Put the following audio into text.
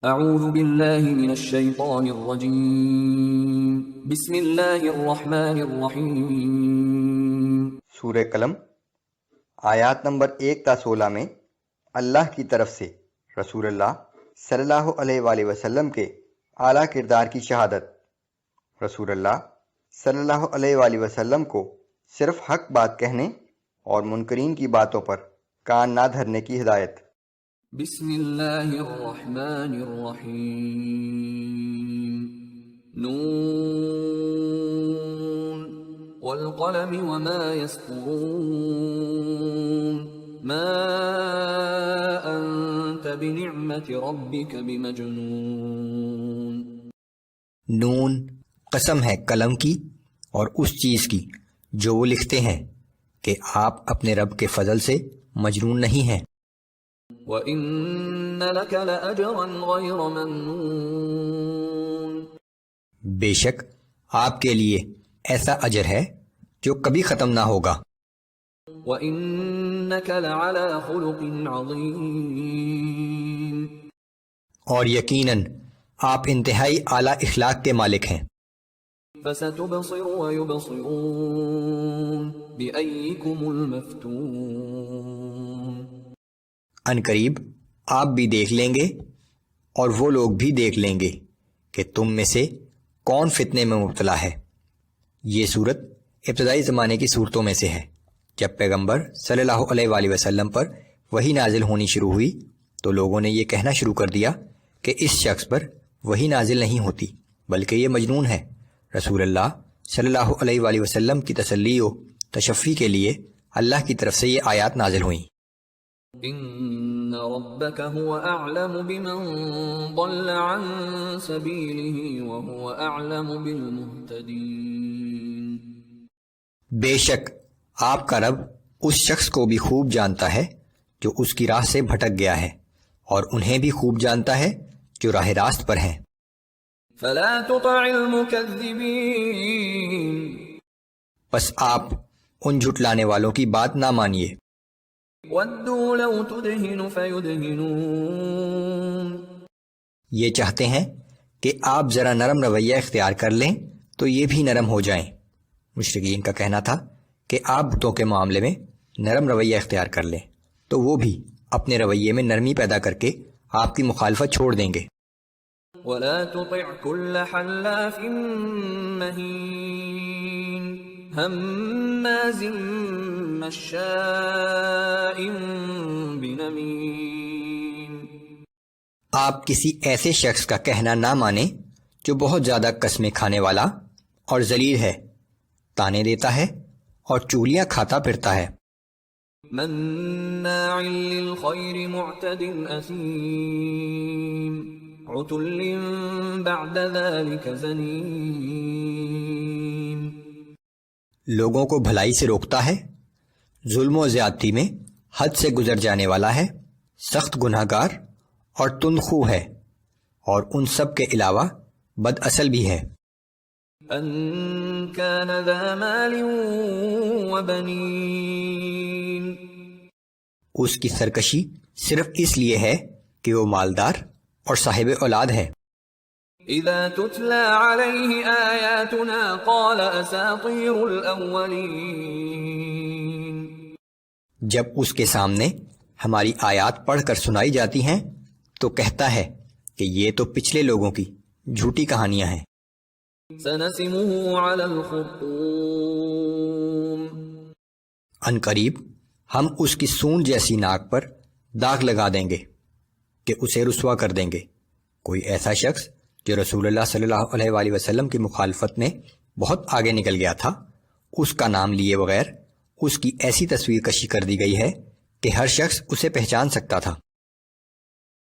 اعوذ باللہ من الشیطان الرجیم بسم اللہ الرحمن الرحیم۔ سورہ قلم آیات نمبر 1 تا 16 میں اللہ کی طرف سے رسول اللہ صلی اللہ علیہ وآلہ وسلم کے اعلیٰ کردار کی شہادت۔ رسول اللہ صلی اللہ علیہ وآلہ وسلم کو صرف حق بات کہنے اور منکرین کی باتوں پر کان نہ دھرنے کی ہدایت۔ بسم اللہ الرحمن الرحیم۔ نون والقلم وما يسطرون ما انت بنعمت ربک بمجنون۔ نون قسم ہے قلم کی اور اس چیز کی جو وہ لکھتے ہیں کہ آپ اپنے رب کے فضل سے مجنون نہیں ہیں۔ وَإِنَّ لَكَ لَأَجْرًا غَيْرَ مَمْنُونٍ، بے شک آپ کے لیے ایسا اجر ہے جو کبھی ختم نہ ہوگا۔ وَإِنَّكَ لَعَلَى خُلُقٍ عَظِيمٍ، اور یقیناً آپ انتہائی اعلیٰ اخلاق کے مالک ہیں۔ فَسَتُبْصِرُ وَيُبْصِرُونَ بِأَيِّكُمُ الْمَفْتُونُ، ان قریب آپ بھی دیکھ لیں گے اور وہ لوگ بھی دیکھ لیں گے کہ تم میں سے کون فتنے میں مبتلا ہے۔ یہ صورت ابتدائی زمانے کی صورتوں میں سے ہے۔ جب پیغمبر صلی اللہ علیہ وآلہ وسلم پر وحی نازل ہونی شروع ہوئی تو لوگوں نے یہ کہنا شروع کر دیا کہ اس شخص پر وحی نازل نہیں ہوتی بلکہ یہ مجنون ہے۔ رسول اللہ صلی اللہ علیہ وآلہ وسلم کی تسلی و تشفی کے لیے اللہ کی طرف سے یہ آیات نازل ہوئیں۔ ان ربک هو اعلم بمن ضل عن سبیلہ وهو اعلم بالمہتدین، بے شک آپ کا رب اس شخص کو بھی خوب جانتا ہے جو اس کی راہ سے بھٹک گیا ہے اور انہیں بھی خوب جانتا ہے جو راہ راست پر ہیں۔ فلا تطع المکذبین، پس آپ ان جھٹلانے والوں کی بات نہ مانیے۔ ودوا لو تدہن فیدہنون، یہ چاہتے ہیں کہ آپ ذرا نرم رویہ اختیار کر لیں تو یہ بھی نرم ہو جائیں۔ مشرکین کا کہنا تھا کہ آپ بتوں کے معاملے میں نرم رویہ اختیار کر لیں تو وہ بھی اپنے رویے میں نرمی پیدا کر کے آپ کی مخالفت چھوڑ دیں گے۔ ولا تطع كل حلاف مہین ہماز مشاء بنمیم، آپ کسی ایسے شخص کا کہنا نہ مانیں جو بہت زیادہ قسمیں کھانے والا اور ذلیل ہے، تانے دیتا ہے اور چولیاں کھاتا پھرتا ہے۔ مناع للخیر معتد اثیم عتل بعد ذلك زنیم، لوگوں کو بھلائی سے روکتا ہے، ظلم و زیادتی میں حد سے گزر جانے والا ہے، سخت گناہ گار اور تند خو ہے، اور ان سب کے علاوہ بد اصل بھی ہے۔ ان كان ذا مال وبنین، اس کی سرکشی صرف اس لیے ہے کہ وہ مالدار اور صاحب اولاد ہے۔ اذا تتلى عليه آیاتنا قال اساطیر الاولین، جب اس کے سامنے ہماری آیات پڑھ کر سنائی جاتی ہیں تو کہتا ہے کہ یہ تو پچھلے لوگوں کی جھوٹی کہانیاں ہیں۔ سنسمه على الخرطوم، ان قریب ہم اس کی سونڈ جیسی ناک پر داغ لگا دیں گے کہ اسے رسوا کر دیں گے۔ کوئی ایسا شخص جو رسول اللہ صلی اللہ علیہ وآلہ وسلم کی مخالفت میں بہت آگے نکل گیا تھا، اس کا نام لیے بغیر اس کی ایسی تصویر کشی کر دی گئی ہے کہ ہر شخص اسے پہچان سکتا تھا۔